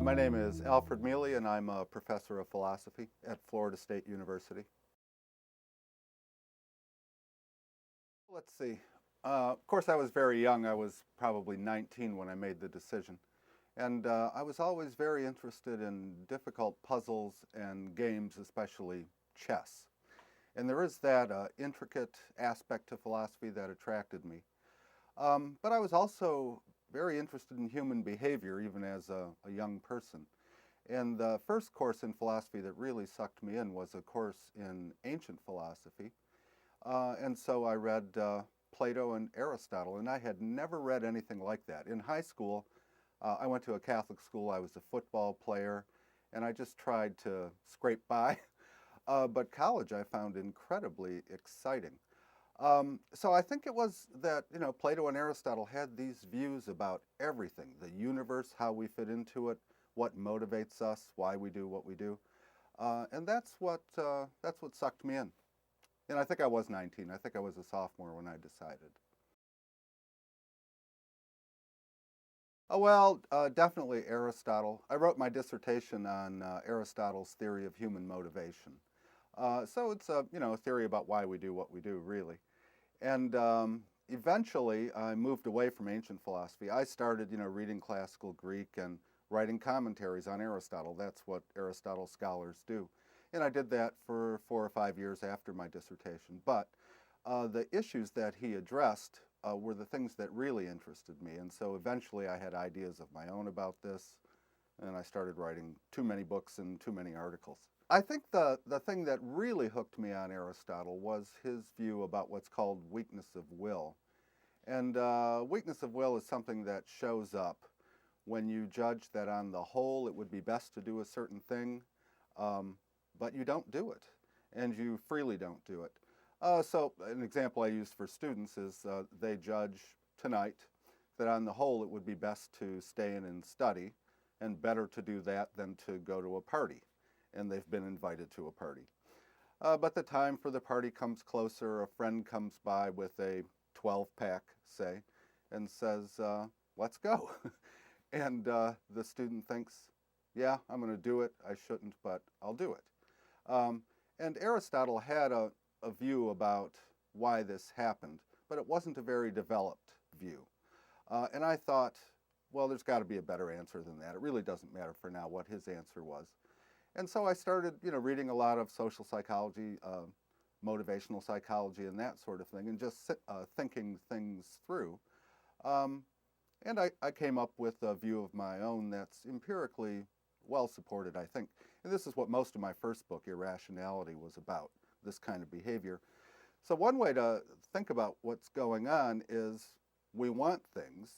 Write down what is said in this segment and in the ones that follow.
My name is Alfred Mele, and I'm a professor of philosophy at Florida State University. Let's see. Of course, I was very young. I was probably 19 when I made the decision. And I was always very interested in difficult puzzles and games, especially chess. And there is that intricate aspect to philosophy that attracted me. But I was also very interested in human behavior, even as a young person. And the first course in philosophy that really sucked me in was a course in ancient philosophy. And so I read Plato and Aristotle, and I had never read anything like that. In high school, I went to a Catholic school. I was a football player, and I just tried to scrape by. But college I found incredibly exciting. So I think it was that, Plato and Aristotle had these views about everything, the universe, how we fit into it, what motivates us, why we do what we do. And that's what sucked me in. And I think I was 19. I think I was a sophomore when I decided. Oh, well, definitely Aristotle. I wrote my dissertation on Aristotle's theory of human motivation. So it's a theory about why we do what we do, really. And eventually, I moved away from ancient philosophy. I started, reading classical Greek and writing commentaries on Aristotle. That's what Aristotle scholars do. And I did that for 4 or 5 years after my dissertation. But the issues that he addressed were the things that really interested me. And so eventually I had ideas of my own about this, and I started writing too many books and too many articles. I think the thing that really hooked me on Aristotle was his view about what's called weakness of will. And weakness of will is something that shows up when you judge that on the whole it would be best to do a certain thing, but you don't do it, and you freely don't do it. So an example I use for students is they judge tonight that on the whole it would be best to stay in and study, and better to do that than to go to a party, and they've been invited to a party. But the time for the party comes closer. A friend comes by with a 12-pack, say, and says, let's go. And the student thinks, yeah, I'm going to do it. I shouldn't, but I'll do it. And Aristotle had a view about why this happened, but it wasn't a very developed view. And I thought, well, there's got to be a better answer than that. It really doesn't matter for now what his answer was. And so I started, reading a lot of social psychology, motivational psychology, and that sort of thing, and just thinking things through. And I came up with a view of my own that's empirically well supported, I think. And this is what most of my first book, Irrationality, was about, this kind of behavior. So one way to think about what's going on is we want things,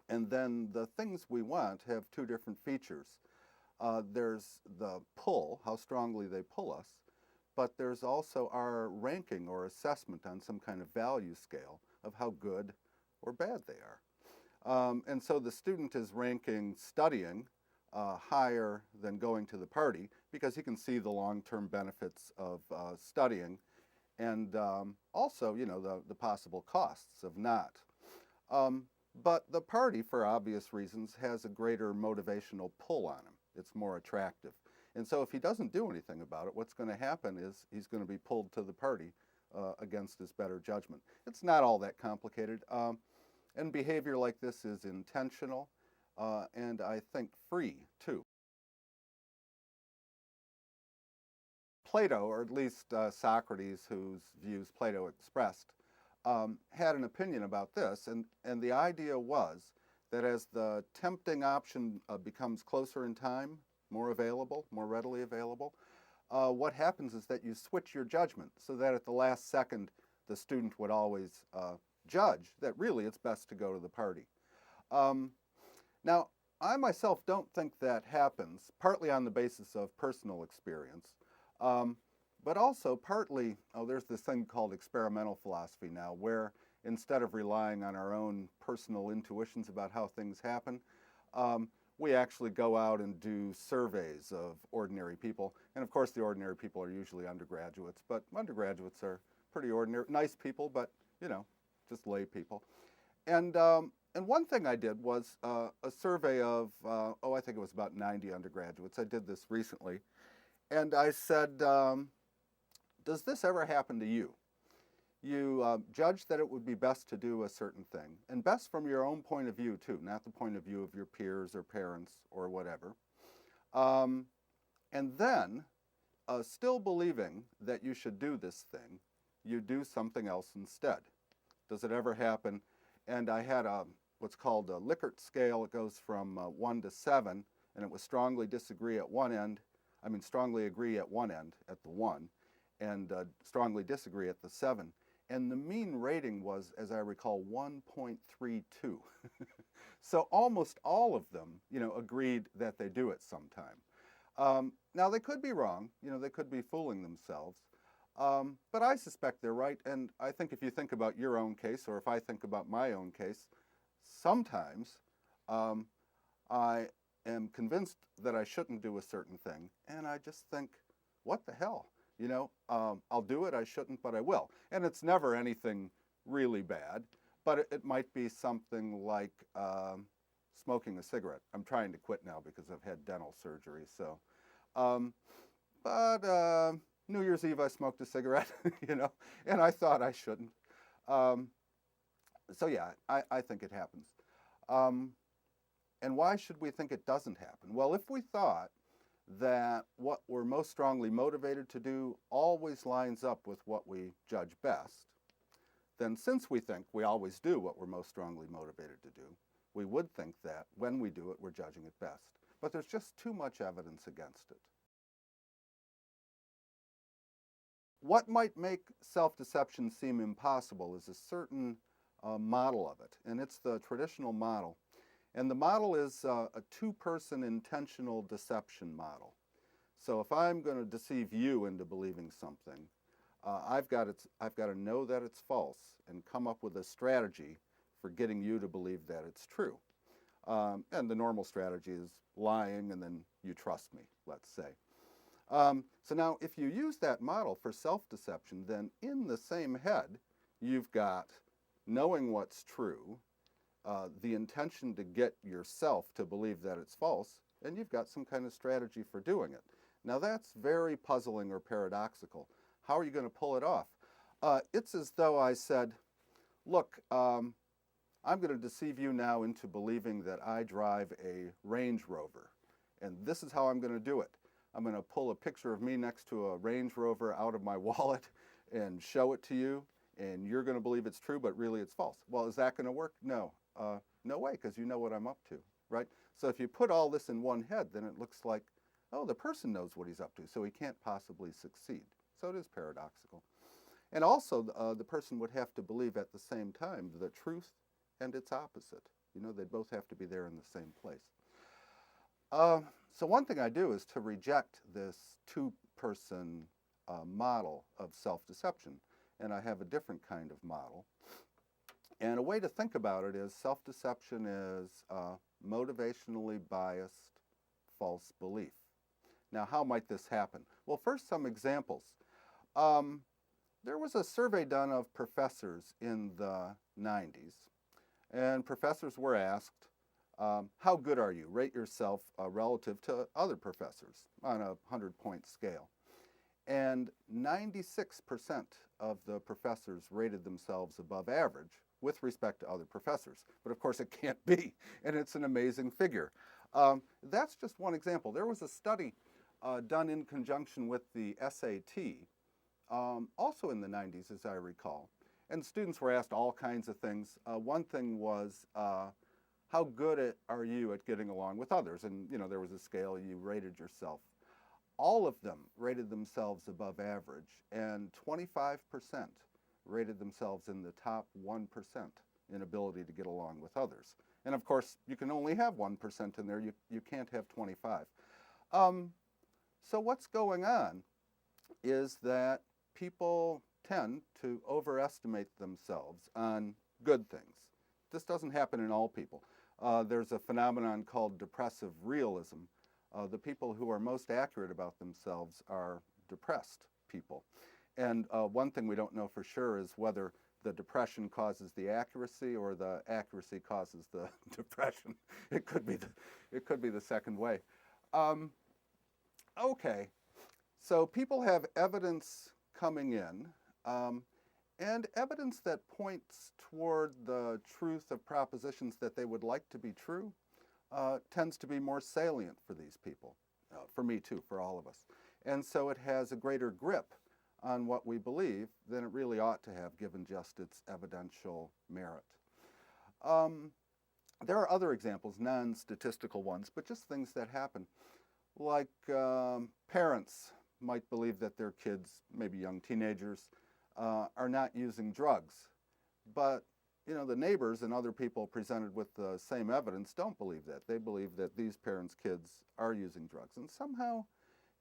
and then the things we want have two different features. There's the pull, how strongly they pull us, but there's also our ranking or assessment on some kind of value scale of how good or bad they are. And so the student is ranking studying higher than going to the party because he can see the long-term benefits of studying, and also, the possible costs of not. But the party, for obvious reasons, has a greater motivational pull on him. It's more attractive. And so if he doesn't do anything about it, what's going to happen is he's going to be pulled to the party against his better judgment. It's not all that complicated. And behavior like this is intentional and I think free, too. Plato, or at least Socrates, whose views Plato expressed, had an opinion about this, and the idea was that as the tempting option becomes closer in time, more available, more readily available, what happens is that you switch your judgment so that at the last second the student would always judge that really it's best to go to the party. Now, I myself don't think that happens, partly on the basis of personal experience, but also partly, there's this thing called experimental philosophy now, where instead of relying on our own personal intuitions about how things happen, we actually go out and do surveys of ordinary people. And of course, the ordinary people are usually undergraduates, but undergraduates are pretty ordinary, nice people, but, just lay people. And And one thing I did was a survey of, I think it was about 90 undergraduates. I did this recently. And I said, does this ever happen to you? You judge that it would be best to do a certain thing, and best from your own point of view too, not the point of view of your peers or parents or whatever. And then, still believing that you should do this thing, you do something else instead. Does it ever happen? And I had what's called a Likert scale. It goes from 1 to 7, and it was strongly disagree at one end. I mean, strongly agree at one end, at the 1, and strongly disagree at the 7. And the mean rating was, as I recall, 1.32. So almost all of them, agreed that they do it sometime. Now, they could be wrong. They could be fooling themselves. But I suspect they're right. And I think if you think about your own case, or if I think about my own case, sometimes I am convinced that I shouldn't do a certain thing. And I just think, what the hell? I'll do it, I shouldn't, but I will. And it's never anything really bad, but it might be something like smoking a cigarette. I'm trying to quit now because I've had dental surgery. So, New Year's Eve I smoked a cigarette, and I thought I shouldn't. So yeah, I think it happens. And why should we think it doesn't happen? Well, if we thought that what we're most strongly motivated to do always lines up with what we judge best, then since we think we always do what we're most strongly motivated to do, we would think that when we do it, we're judging it best. But there's just too much evidence against it. What might make self-deception seem impossible is a certain model of it, and it's the traditional model. And the model is a two-person intentional deception model. So if I'm going to deceive you into believing something, I've got to know that it's false and come up with a strategy for getting you to believe that it's true. And the normal strategy is lying, and then you trust me, let's say. So now, if you use that model for self-deception, then in the same head, you've got knowing what's true, the intention to get yourself to believe that it's false, and you've got some kind of strategy for doing it. Now that's very puzzling or paradoxical. How are you going to pull it off? It's as though I said, look, I'm going to deceive you now into believing that I drive a Range Rover, and this is how I'm going to do it. I'm going to pull a picture of me next to a Range Rover out of my wallet and show it to you, and you're going to believe it's true, but really it's false. Well, is that going to work? No. No way, because you know what I'm up to, right? So if you put all this in one head, then it looks like, oh, the person knows what he's up to, so he can't possibly succeed. So it is paradoxical. And also, the person would have to believe at the same time the truth and its opposite. They'd both have to be there in the same place. So one thing I do is to reject this two-person model of self-deception, and I have a different kind of model. And a way to think about it is self-deception is motivationally biased false belief. Now, how might this happen? Well, first, some examples. There was a survey done of professors in the 90s, and professors were asked, how good are you? Rate yourself relative to other professors on a 100-point scale. And 96% of the professors rated themselves above average with respect to other professors. But of course it can't be, and it's an amazing figure. That's just one example. There was a study done in conjunction with the SAT, also in the 90s as I recall, and students were asked all kinds of things. One thing was, how good are you at getting along with others? And there was a scale, you rated yourself. All of them rated themselves above average, and 25% rated themselves in the top 1% in ability to get along with others. And of course, you can only have 1% in there. You can't have 25. So what's going on is that people tend to overestimate themselves on good things. This doesn't happen in all people. There's a phenomenon called depressive realism. The people who are most accurate about themselves are depressed people. And one thing we don't know for sure is whether the depression causes the accuracy or the accuracy causes the depression. It could be the second way. Okay, so people have evidence coming in, and evidence that points toward the truth of propositions that they would like to be true tends to be more salient for these people, for me too, for all of us. And so it has a greater grip on what we believe than it really ought to have, given just its evidential merit. There are other examples, non-statistical ones, but just things that happen. Like parents might believe that their kids, maybe young teenagers, are not using drugs. But the neighbors and other people presented with the same evidence don't believe that. They believe that these parents' kids are using drugs. And somehow,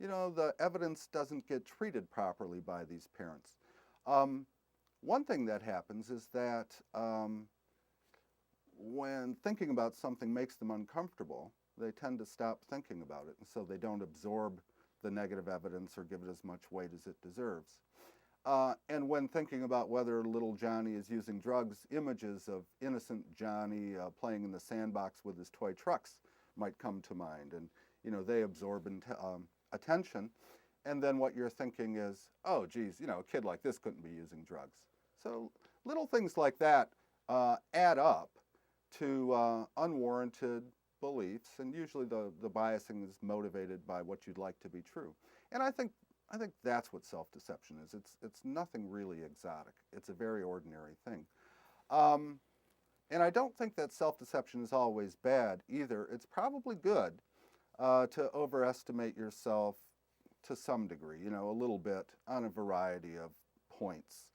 the evidence doesn't get treated properly by these parents. One thing that happens is that when thinking about something makes them uncomfortable, they tend to stop thinking about it, and so they don't absorb the negative evidence or give it as much weight as it deserves. And when thinking about whether little Johnny is using drugs, images of innocent Johnny playing in the sandbox with his toy trucks might come to mind, and they absorb attention. And then what you're thinking is, oh, geez, a kid like this couldn't be using drugs. So little things like that add up to unwarranted beliefs, and usually the biasing is motivated by what you'd like to be true. And I think that's what self-deception is. It's nothing really exotic. It's a very ordinary thing. And I don't think that self-deception is always bad either. It's probably good to overestimate yourself to some degree, a little bit on a variety of points.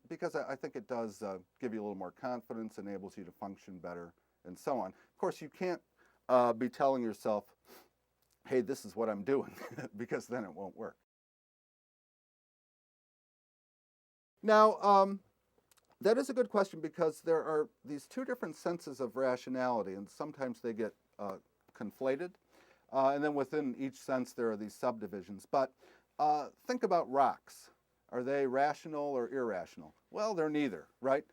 Because I think it does give you a little more confidence, enables you to function better, and so on. Of course, you can't be telling yourself, hey, this is what I'm doing, because then it won't work. Now, that is a good question, because there are these two different senses of rationality, and sometimes they get conflated. And then within each sense, there are these subdivisions. But think about rocks. Are they rational or irrational? Well, they're neither, right?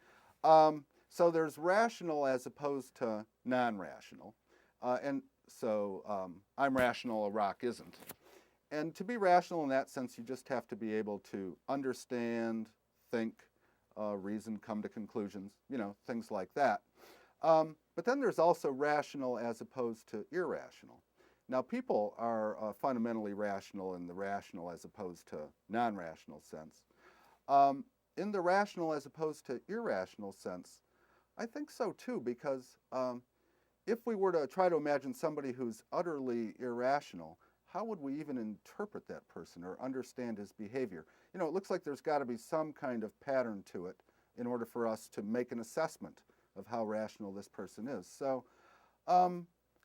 So there's rational as opposed to non-rational. And so I'm rational, a rock isn't. And to be rational in that sense, you just have to be able to understand, think, reason, come to conclusions, things like that. But then there's also rational as opposed to irrational. Now, people are fundamentally rational in the rational as opposed to non-rational sense. In the rational as opposed to irrational sense, I think so too, because if we were to try to imagine somebody who's utterly irrational, how would we even interpret that person or understand his behavior? It looks like there's got to be some kind of pattern to it in order for us to make an assessment of how rational this person is. So,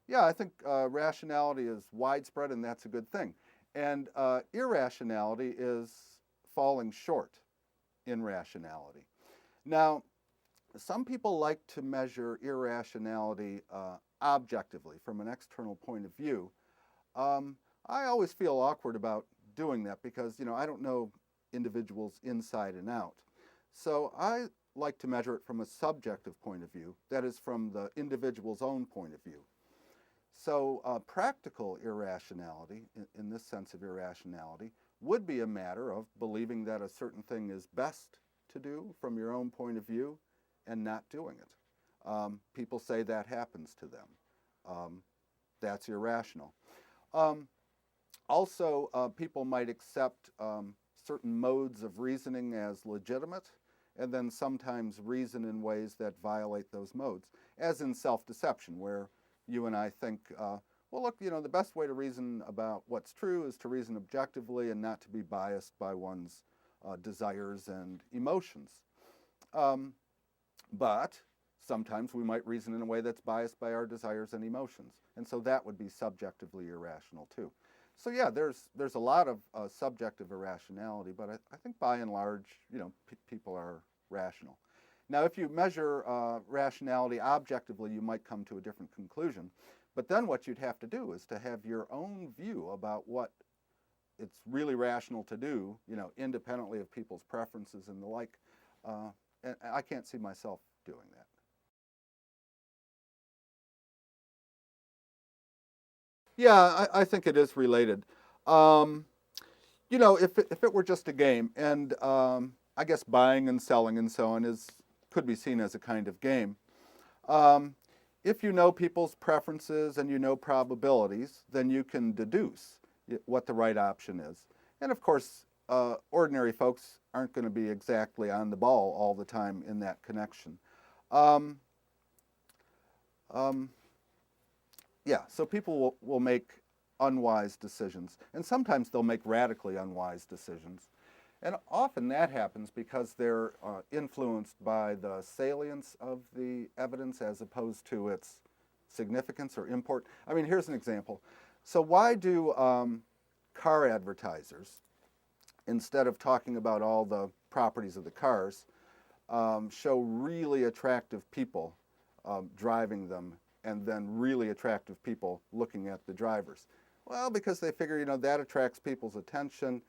yeah, I think rationality is widespread, and that's a good thing. And irrationality is falling short in rationality. Now, some people like to measure irrationality objectively from an external point of view. I always feel awkward about doing that because, I don't know individuals inside and out. So I like to measure it from a subjective point of view, that is, from the individual's own point of view. So practical irrationality, in this sense of irrationality, would be a matter of believing that a certain thing is best to do from your own point of view and not doing it. People say that happens to them. That's irrational. Also, people might accept certain modes of reasoning as legitimate, and then sometimes reason in ways that violate those modes, as in self-deception, where you and I think, well, look, the best way to reason about what's true is to reason objectively and not to be biased by one's desires and emotions. But sometimes we might reason in a way that's biased by our desires and emotions, and so that would be subjectively irrational too. So yeah, there's a lot of subjective irrationality, but I think by and large, people are rational. Now, if you measure rationality objectively, you might come to a different conclusion. But then what you'd have to do is to have your own view about what it's really rational to do, independently of people's preferences and the like. And I can't see myself doing that. Yeah, I think it is related. Um, if it were just a game, and I guess buying and selling and so on could be seen as a kind of game. Um, if you know people's preferences and you know probabilities, then you can deduce what the right option is. And of course, ordinary folks aren't going to be exactly on the ball all the time in that connection. Um, um, yeah, so people will make unwise decisions, and sometimes they'll make radically unwise decisions. And often that happens because they're influenced by the salience of the evidence as opposed to its significance or import. I mean, here's an example. So why do car advertisers, instead of talking about all the properties of the cars, show really attractive people driving them and then really attractive people looking at the drivers? Well, because they figure, that attracts people's attention.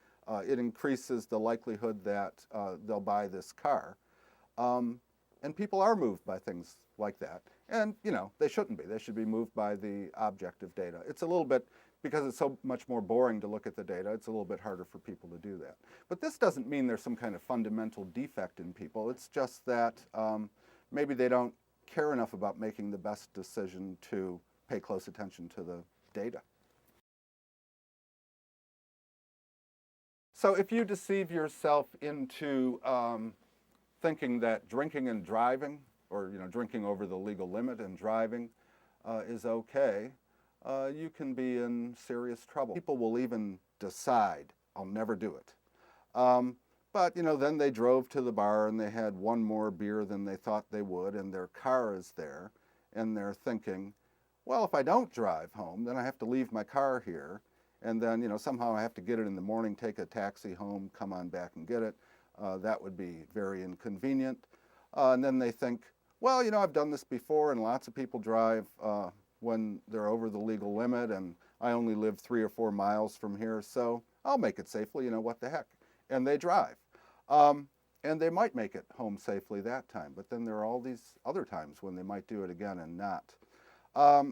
It increases the likelihood that they'll buy this car. And people are moved by things like that. And, they shouldn't be. They should be moved by the objective data. It's a little bit, because it's so much more boring to look at the data, it's a little bit harder for people to do that. But this doesn't mean there's some kind of fundamental defect in people. It's just that maybe they don't care enough about making the best decision to pay close attention to the data. So if you deceive yourself into thinking that drinking and driving, or drinking over the legal limit and driving is okay, you can be in serious trouble. People will even decide, I'll never do it. But then they drove to the bar and they had one more beer than they thought they would, and their car is there, and they're thinking, well, if I don't drive home, then I have to leave my car here, and then somehow I have to get it in the morning, take a taxi home, come on back and get it. That would be very inconvenient. And then they think, well, I've done this before, and lots of people drive when they're over the legal limit, and I only live 3 or 4 miles from here, so I'll make it safely, what the heck. And they drive. And they might make it home safely that time, but then there are all these other times when they might do it again and not.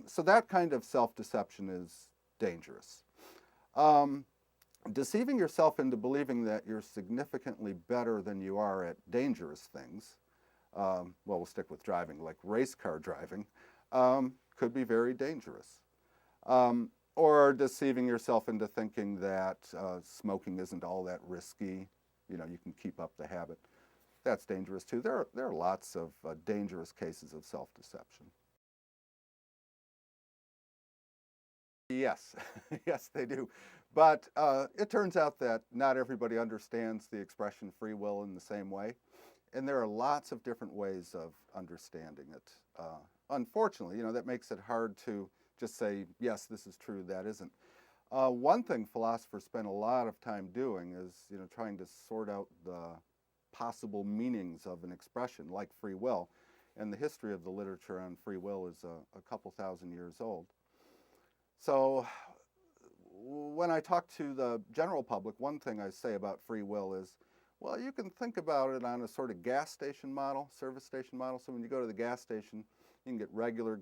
So that kind of self-deception is dangerous. Deceiving yourself into believing that you're significantly better than you are at dangerous things, well, we'll stick with driving, like race car driving, could be very dangerous. Or deceiving yourself into thinking that smoking isn't all that risky, you can keep up the habit. That's dangerous too. There are lots of dangerous cases of self-deception. Yes, yes, they do. But it turns out that not everybody understands the expression free will in the same way. And there are lots of different ways of understanding it. Unfortunately, that makes it hard to just say, yes, this is true, that isn't. One thing philosophers spend a lot of time doing is, trying to sort out the possible meanings of an expression like free will. And the history of the literature on free will is a couple thousand years old. So when I talk to the general public, one thing I say about free will is, well, you can think about it on a sort of gas station model, service station model. So when you go to the gas station, you can get regular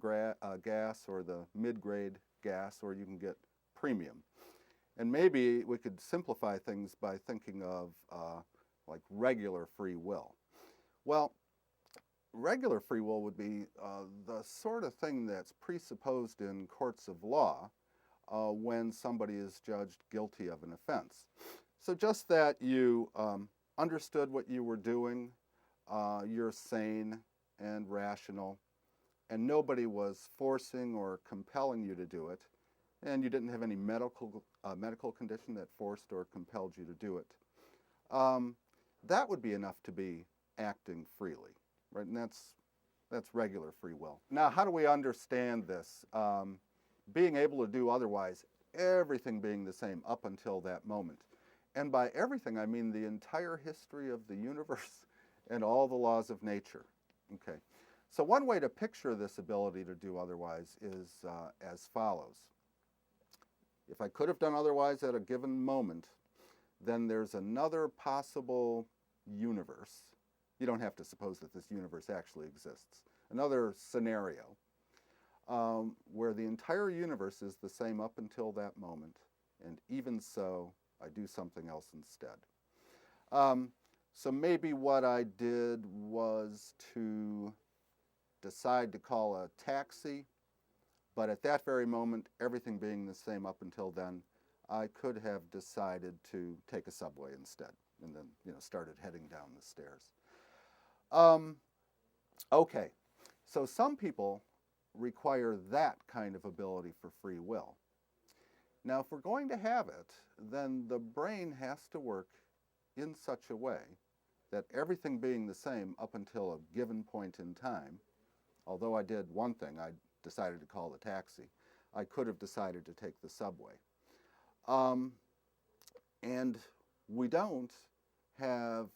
gas or the mid-grade gas, or you can get premium. And maybe we could simplify things by thinking of like regular free will. Well, regular free will would be the sort of thing that's presupposed in courts of law when somebody is judged guilty of an offense. So just that you understood what you were doing, you're sane and rational, and nobody was forcing or compelling you to do it, and you didn't have any medical condition that forced or compelled you to do it. That would be enough to be acting freely, right? And that's regular free will. Now, how do we understand this? Being able to do otherwise, everything being the same up until that moment. And by everything, I mean the entire history of the universe and all the laws of nature. Okay. So one way to picture this ability to do otherwise is as follows. If I could have done otherwise at a given moment, then there's another possible universe. You don't have to suppose that this universe actually exists. Another scenario where the entire universe is the same up until that moment, and even so, I do something else instead. So maybe what I did was to decide to call a taxi, but at that very moment, everything being the same up until then, I could have decided to take a subway instead, and then started heading down the stairs. Okay, so some people require that kind of ability for free will. Now, if we're going to have it, then the brain has to work in such a way that everything being the same up until a given point in time, although I did one thing, I decided to call the taxi, I could have decided to take the subway. And we don't have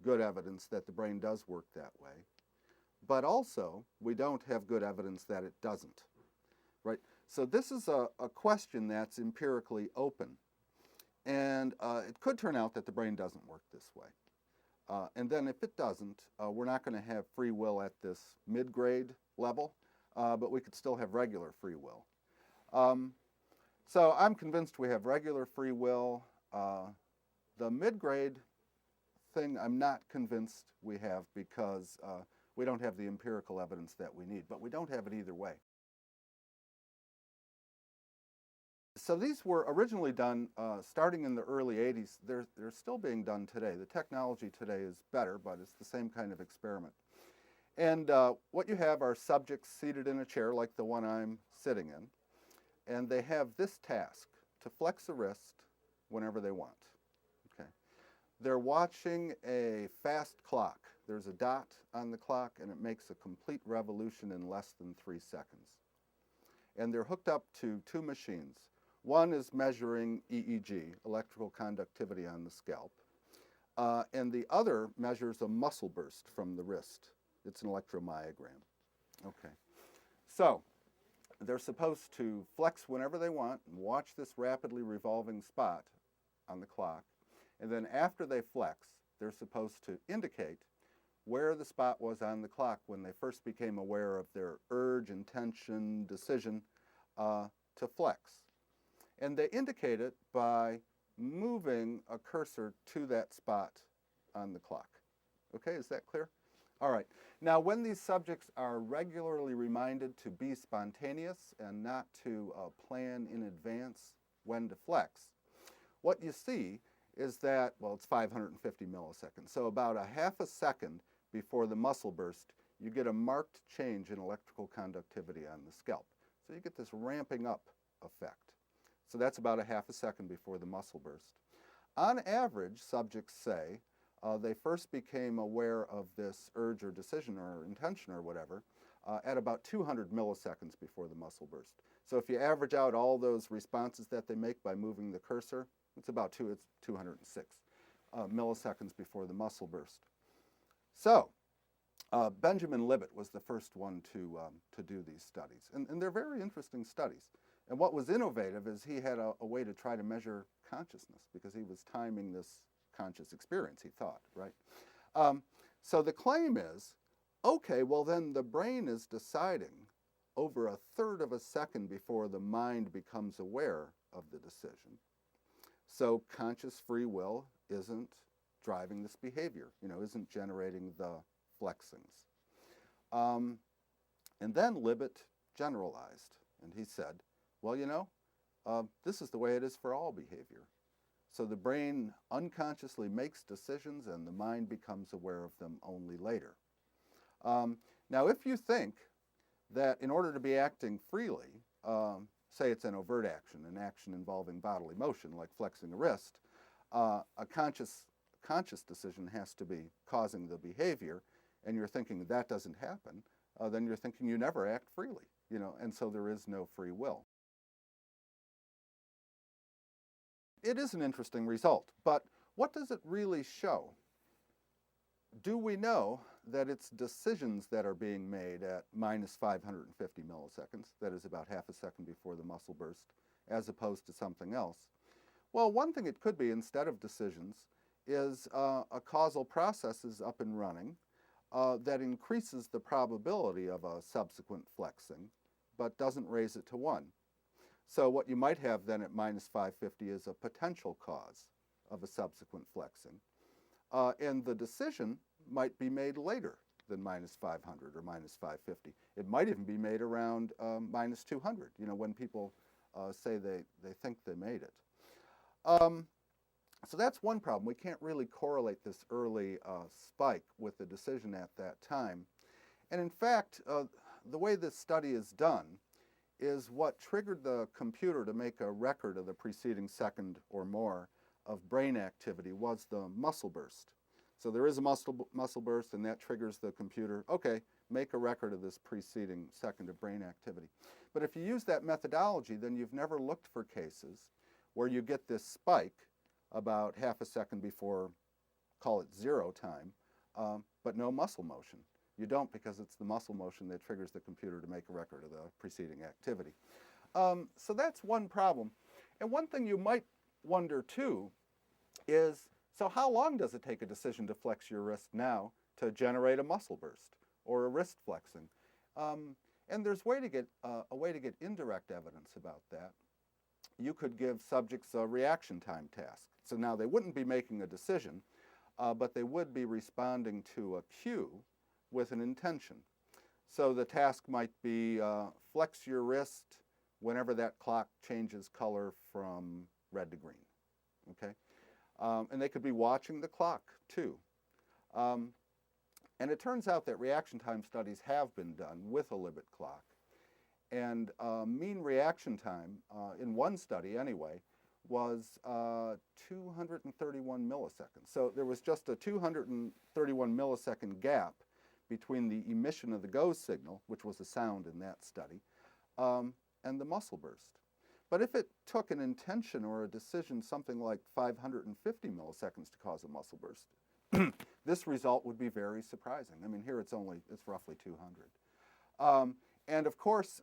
good evidence that the brain does work that way, but also we don't have good evidence that it doesn't, right? So this is a question that's empirically open, and it could turn out that the brain doesn't work this way. And then if it doesn't, we're not going to have free will at this mid-grade level, but we could still have regular free will. So I'm convinced we have regular free will. The mid-grade thing I'm not convinced we have because we don't have the empirical evidence that we need, but we don't have it either way. So these were originally done starting in the early 80s. They're still being done today. The technology today is better, but it's the same kind of experiment. And what you have are subjects seated in a chair like the one I'm sitting in, and they have this task, to flex a wrist whenever they want. Okay. They're watching a fast clock. There's a dot on the clock, and it makes a complete revolution in less than 3 seconds. And they're hooked up to 2 machines. One is measuring EEG, electrical conductivity on the scalp, and the other measures a muscle burst from the wrist. It's an electromyogram. Okay. So they're supposed to flex whenever they want and watch this rapidly revolving spot on the clock. And then after they flex, they're supposed to indicate where the spot was on the clock when they first became aware of their urge, intention, decision to flex. And they indicate it by moving a cursor to that spot on the clock. Okay, is that clear? All right. Now, when these subjects are regularly reminded to be spontaneous and not to plan in advance when to flex, what you see is that, well, it's 550 milliseconds. So about a half a second before the muscle burst, you get a marked change in electrical conductivity on the scalp. So you get this ramping up effect. So that's about a half a second before the muscle burst. On average, subjects say they first became aware of this urge or decision or intention or whatever at about 200 milliseconds before the muscle burst. So if you average out all those responses that they make by moving the cursor, it's 206 milliseconds before the muscle burst. So Benjamin Libet was the first one to do these studies. And they're very interesting studies. And what was innovative is he had a way to try to measure consciousness because he was timing this conscious experience, he thought, right? So the claim is, okay, well then the brain is deciding over a third of a second before the mind becomes aware of the decision. So conscious free will isn't driving this behavior, isn't generating the flexings. And then Libet generalized, and he said, well, this is the way it is for all behavior. So the brain unconsciously makes decisions and the mind becomes aware of them only later. Now, if you think that in order to be acting freely, say it's an overt action, an action involving bodily motion like flexing a wrist, a conscious decision has to be causing the behavior, and you're thinking that doesn't happen, then you're thinking you never act freely, and so there is no free will. It is an interesting result, but what does it really show? Do we know that it's decisions that are being made at minus 550 milliseconds, that is about half a second before the muscle burst, as opposed to something else? Well, one thing it could be instead of decisions is a causal process is up and running, that increases the probability of a subsequent flexing, but doesn't raise it to 1. So what you might have then at minus 550 is a potential cause of a subsequent flexing. And the decision might be made later than minus 500 or minus 550. It might even be made around minus 200, when people say they think they made it. So that's one problem. We can't really correlate this early spike with the decision at that time. And in fact, the way this study is done is what triggered the computer to make a record of the preceding second or more of brain activity was the muscle burst. So there is a muscle burst, and that triggers the computer, okay, make a record of this preceding second of brain activity. But if you use that methodology, then you've never looked for cases where you get this spike about half a second before, call it 0 time, but no muscle motion. You don't, because it's the muscle motion that triggers the computer to make a record of the preceding activity. So that's one problem. And one thing you might wonder too is, so how long does it take a decision to flex your wrist now to generate a muscle burst or a wrist flexing? And there's a way to get indirect evidence about that. You could give subjects a reaction time task. So now they wouldn't be making a decision, but they would be responding to a cue with an intention. So the task might be flex your wrist whenever that clock changes color from red to green. Okay? And they could be watching the clock too. And it turns out that reaction time studies have been done with a limit clock. And mean reaction time, in one study anyway, was 231 milliseconds. So there was just a 231 millisecond gap between the emission of the go signal, which was a sound in that study, and the muscle burst. But if it took an intention or a decision something like 550 milliseconds to cause a muscle burst, this result would be very surprising. I mean, here it's roughly 200. And of course,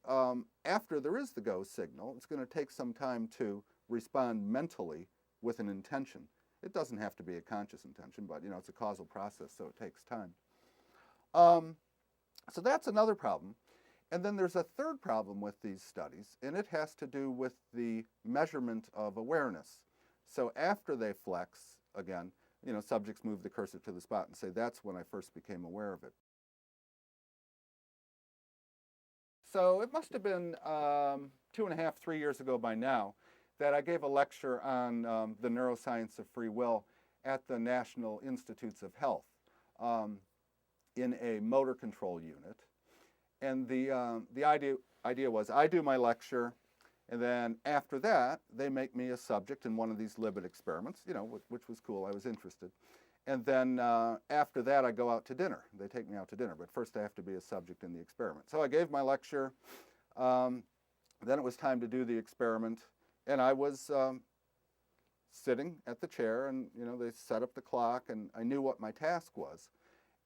after there is the go signal, it's going to take some time to respond mentally with an intention. It doesn't have to be a conscious intention, but it's a causal process, so it takes time. So that's another problem. And then there's a third problem with these studies, and it has to do with the measurement of awareness. So after they flex, again, subjects move the cursor to the spot and say, that's when I first became aware of it. So it must have been 2.5, 3 years ago by now that I gave a lecture on the neuroscience of free will at the National Institutes of Health in a motor control unit. And the idea was I do my lecture, and then after that, they make me a subject in one of these Libet experiments, which was cool. I was interested. And then after that, I go out to dinner. They take me out to dinner, but first I have to be a subject in the experiment. So I gave my lecture. Then it was time to do the experiment, and I was sitting at the chair, and they set up the clock, and I knew what my task was.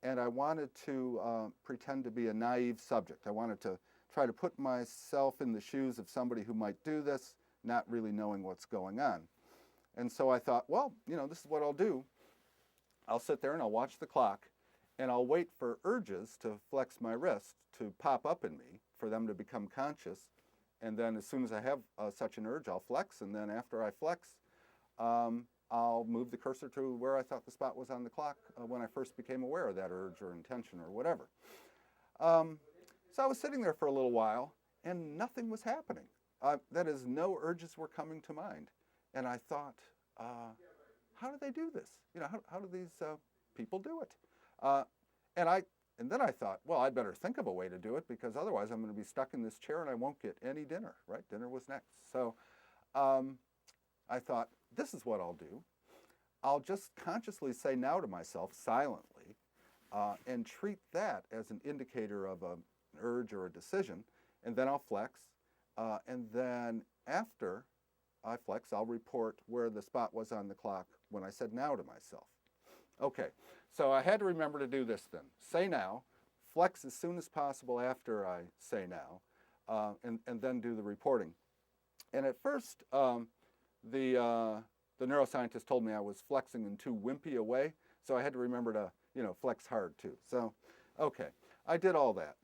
And I wanted to pretend to be a naive subject. I wanted to try to put myself in the shoes of somebody who might do this, not really knowing what's going on. And so I thought, well, this is what I'll do. I'll sit there and I'll watch the clock, and I'll wait for urges to flex my wrist to pop up in me, for them to become conscious. And then as soon as I have such an urge, I'll flex. And then after I flex, I'll move the cursor to where I thought the spot was on the clock when I first became aware of that urge or intention or whatever. So I was sitting there for a little while, and nothing was happening. That is, no urges were coming to mind. And I thought, how do they do this? How do these people do it? And then I thought, well, I'd better think of a way to do it, because otherwise I'm going to be stuck in this chair and I won't get any dinner, right? Dinner was next. So I thought, this is what I'll do. I'll just consciously say now to myself silently and treat that as an indicator of an urge or a decision, and then I'll flex. And then after I flex, I'll report where the spot was on the clock when I said now to myself. Okay, so I had to remember to do this then. Say now, flex as soon as possible after I say now, and then do the reporting. And at first, the neuroscientist told me I was flexing in too wimpy a way, so I had to remember to flex hard too. So, okay, I did all that.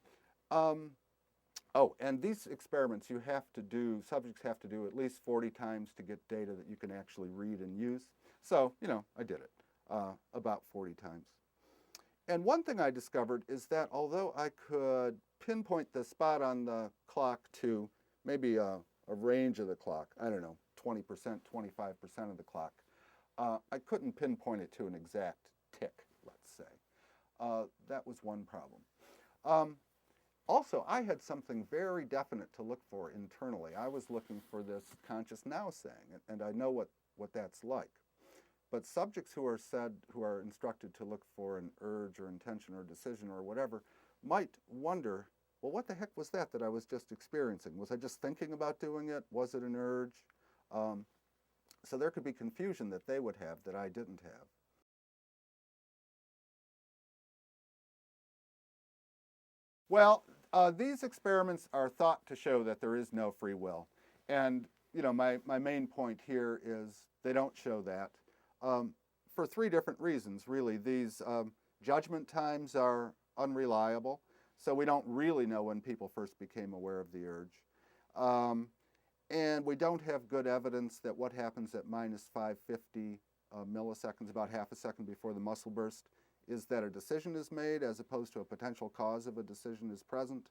Oh, and these experiments subjects have to do at least 40 times to get data that you can actually read and use. So, I did it about 40 times. And one thing I discovered is that although I could pinpoint the spot on the clock to maybe a range of the clock, I don't know, 20%, 25% of the clock, I couldn't pinpoint it to an exact tick, let's say. That was one problem. Also, I had something very definite to look for internally. I was looking for this conscious now saying, and I know what that's like. But subjects who are instructed to look for an urge or intention or decision or whatever might wonder, well, what the heck was that I was just experiencing? Was I just thinking about doing it? Was it an urge? So there could be confusion that they would have that I didn't have. Well, these experiments are thought to show that there is no free will. And, my main point here is they don't show that. For three different reasons, really. These judgment times are unreliable, so we don't really know when people first became aware of the urge. And we don't have good evidence that what happens at minus 550 milliseconds, about half a second before the muscle burst, is that a decision is made as opposed to a potential cause of a decision is present.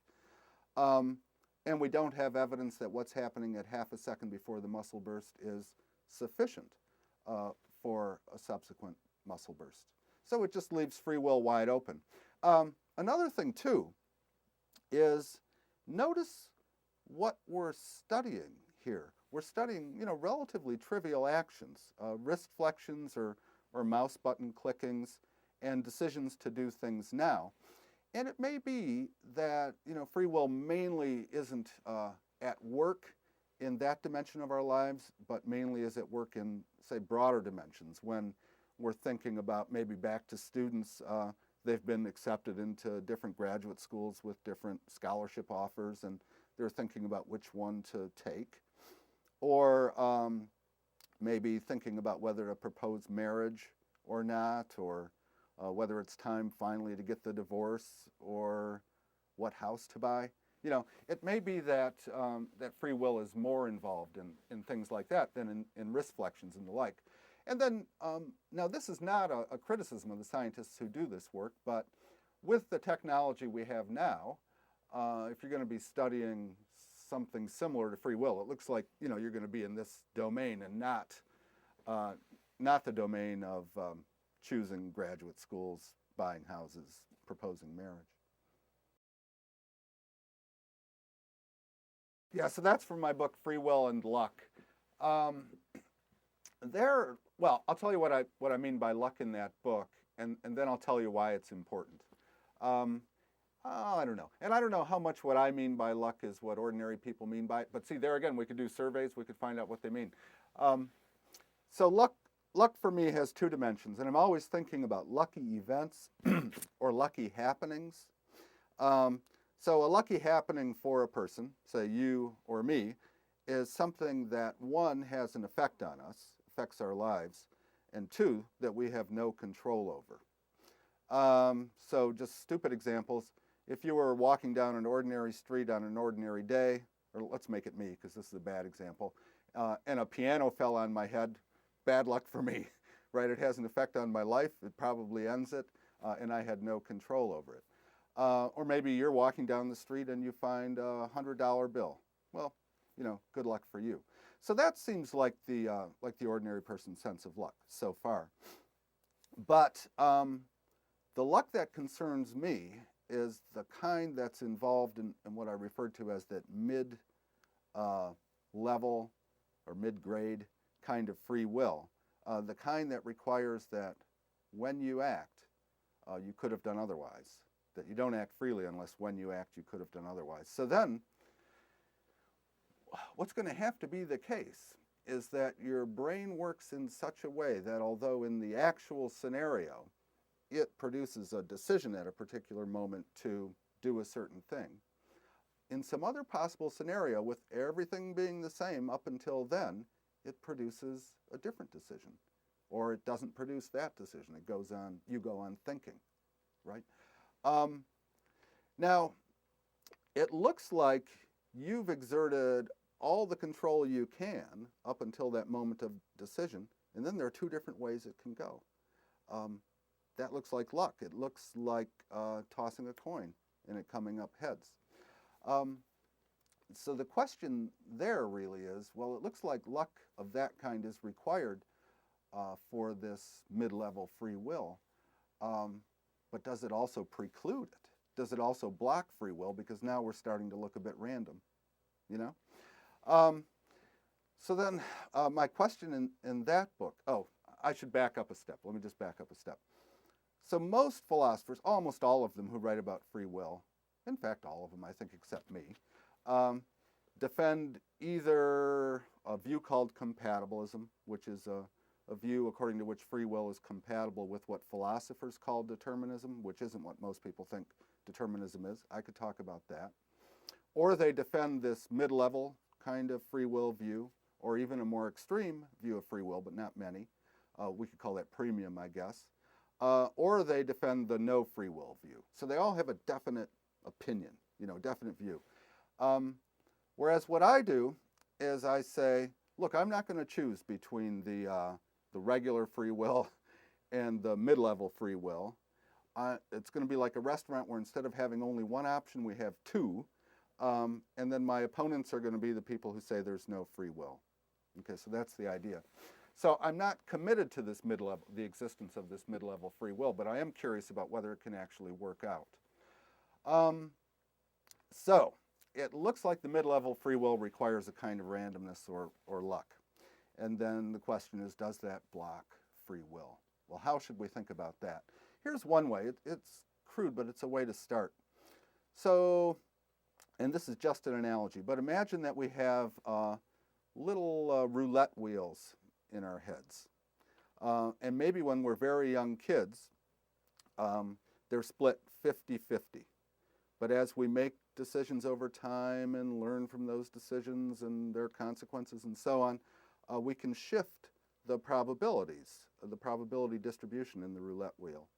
And we don't have evidence that what's happening at half a second before the muscle burst is sufficient for a subsequent muscle burst. So it just leaves free will wide open. Another thing, too, is notice what we're studying here. We're studying, relatively trivial actions, wrist flexions or mouse button clickings, and decisions to do things now. And it may be that, free will mainly isn't at work in that dimension of our lives, but mainly is at work in, say, broader dimensions. When we're thinking about maybe back to students, they've been accepted into different graduate schools with different scholarship offers, and they're thinking about which one to take. Or maybe thinking about whether to propose marriage or not, or whether it's time finally to get the divorce, or what house to buy. It may be that that free will is more involved in things like that than in wrist flexions and the like. And then, now this is not a criticism of the scientists who do this work, but with the technology we have now, if you're going to be studying something similar to free will, it looks like you're going to be in this domain and not the domain of choosing graduate schools, buying houses, proposing marriage. Yeah, so that's from my book, Free Will and Luck. Well, I'll tell you what I mean by luck in that book, and then I'll tell you why it's important. I don't know. And I don't know how much what I mean by luck is what ordinary people mean by it. But see, there again, we could do surveys. We could find out what they mean. So luck for me has two dimensions, and I'm always thinking about lucky events or lucky happenings. So a lucky happening for a person, say you or me, is something that, one, has an effect on us, affects our lives, and two, that we have no control over. So just stupid examples. If you were walking down an ordinary street on an ordinary day, or let's make it me because this is a bad example, and a piano fell on my head, bad luck for me, right? It has an effect on my life. It probably ends it, and I had no control over it. Or maybe you're walking down the street and you find a $100 bill. Well, good luck for you. So that seems like the ordinary person's sense of luck so far. But the luck that concerns me is the kind that's involved in what I referred to as that mid-level or mid-grade kind of free will, the kind that requires that when you act, you could have done otherwise, that you don't act freely unless when you act you could have done otherwise. So then, what's going to have to be the case is that your brain works in such a way that although in the actual scenario it produces a decision at a particular moment to do a certain thing, in some other possible scenario with everything being the same up until then, it produces a different decision. Or it doesn't produce that decision. It goes on, you go on thinking. right? Now, it looks like you've exerted all the control you can up until that moment of decision, and then there are two different ways it can go. That looks like luck. It looks like tossing a coin and it coming up heads. So the question there really is, well, it looks like luck of that kind is required for this mid-level free will, but does it also preclude it? Does it also block free will? Because now we're starting to look a bit random, you know? So then my question in that book, oh, I should back up a step. Let me just back up a step. So most philosophers, almost all of them who write about free will, in fact all of them I think except me, defend either a view called compatibilism, which is a view according to which free will is compatible with what philosophers call determinism, which isn't what most people think determinism is. I could talk about that. Or they defend this mid-level kind of free will view, or even a more extreme view of free will, but not many. We could call that premium, I guess. Or they defend the no free will view. So they all have a definite opinion, definite view. Whereas what I do is I say, look, I'm not going to choose between the regular free will and the mid-level free will. It's going to be like a restaurant where instead of having only one option, we have two. And then my opponents are going to be the people who say there's no free will. Okay, so that's the idea. So I'm not committed to this mid-level, the existence of this mid-level free will, but I am curious about whether it can actually work out. So it looks like the mid-level free will requires a kind of randomness or luck. And then the question is, does that block free will? Well, how should we think about that? Here's one way. It's crude, but it's a way to start. So, and this is just an analogy, but imagine that we have little roulette wheels in our heads. And maybe when we're very young kids, they're split 50-50. But as we make decisions over time and learn from those decisions and their consequences and so on, we can shift the probabilities, the probability distribution in the roulette wheel.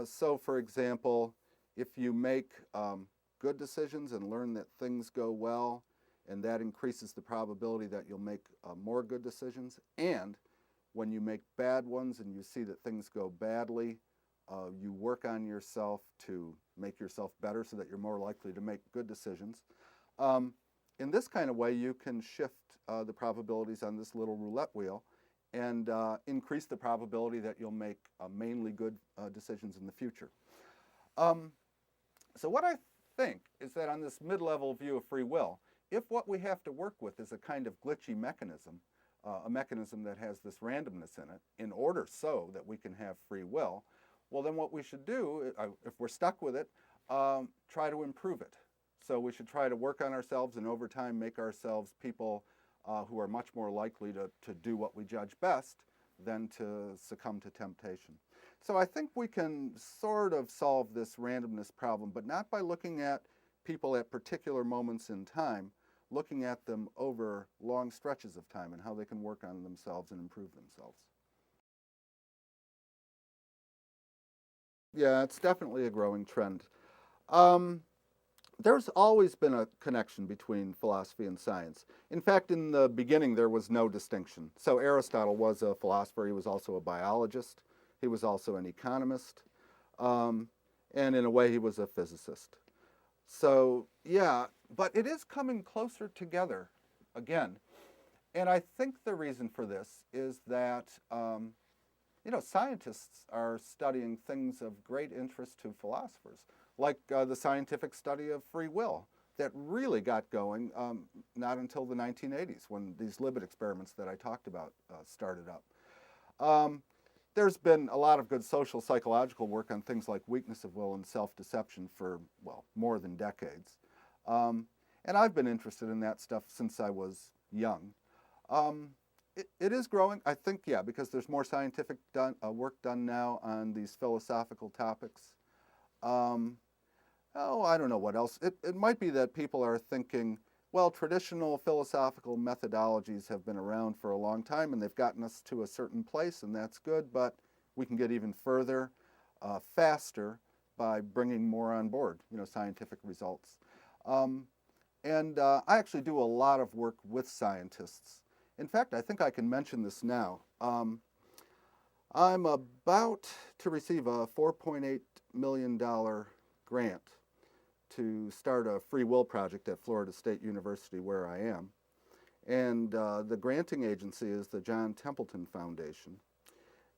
So for example, if you make good decisions and learn that things go well, and that increases the probability that you'll make more good decisions, and when you make bad ones and you see that things go badly, you work on yourself to make yourself better so that you're more likely to make good decisions. In this kind of way, you can shift the probabilities on this little roulette wheel and increase the probability that you'll make mainly good decisions in the future. So what I think is that on this mid-level view of free will, if what we have to work with is a kind of glitchy mechanism, a mechanism that has this randomness in it, in order so that we can have free will, well then what we should do, if we're stuck with it, try to improve it. So we should try to work on ourselves and over time make ourselves people who are much more likely to do what we judge best than to succumb to temptation. So I think we can sort of solve this randomness problem, but not by looking at people at particular moments in time, looking at them over long stretches of time and how they can work on themselves and improve themselves. Yeah, it's definitely a growing trend. There's always been a connection between philosophy and science. In fact, in the beginning, there was no distinction. So Aristotle was a philosopher. He was also a biologist. He was also an economist. And in a way, he was a physicist. So, yeah, but it is coming closer together again. And I think the reason for this is that, scientists are studying things of great interest to philosophers, like the scientific study of free will that really got going not until the 1980s when these Libet experiments that I talked about started up. There's been a lot of good social psychological work on things like weakness of will and self-deception for, well, more than decades. And I've been interested in that stuff since I was young. It is growing, I think, yeah, because there's more scientific work done now on these philosophical topics. I don't know what else. It might be that people are thinking, well, traditional philosophical methodologies have been around for a long time and they've gotten us to a certain place and that's good, but we can get even further, faster, by bringing more on board, scientific results. I actually do a lot of work with scientists. In fact, I think I can mention this now. I'm about to receive a $4.8 million grant to start a free will project at Florida State University, where I am. And the granting agency is the John Templeton Foundation.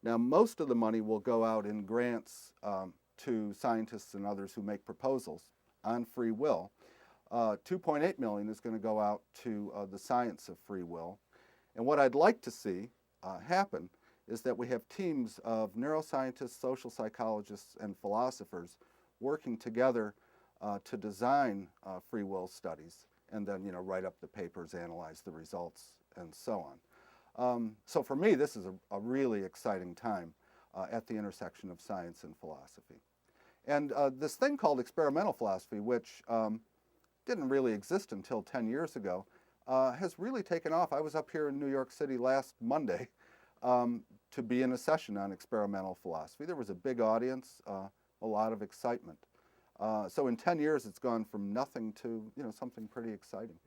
Now, most of the money will go out in grants to scientists and others who make proposals on free will. $2.8 million is going to go out to the science of free will. And what I'd like to see happen is that we have teams of neuroscientists, social psychologists, and philosophers working together to design free will studies, and then write up the papers, analyze the results, and so on. So for me, this is a really exciting time at the intersection of science and philosophy. And this thing called experimental philosophy, which didn't really exist until 10 years ago, has really taken off. I was up here in New York City last Monday to be in a session on experimental philosophy. There was a big audience, a lot of excitement. So in 10 years, it's gone from nothing to something pretty exciting.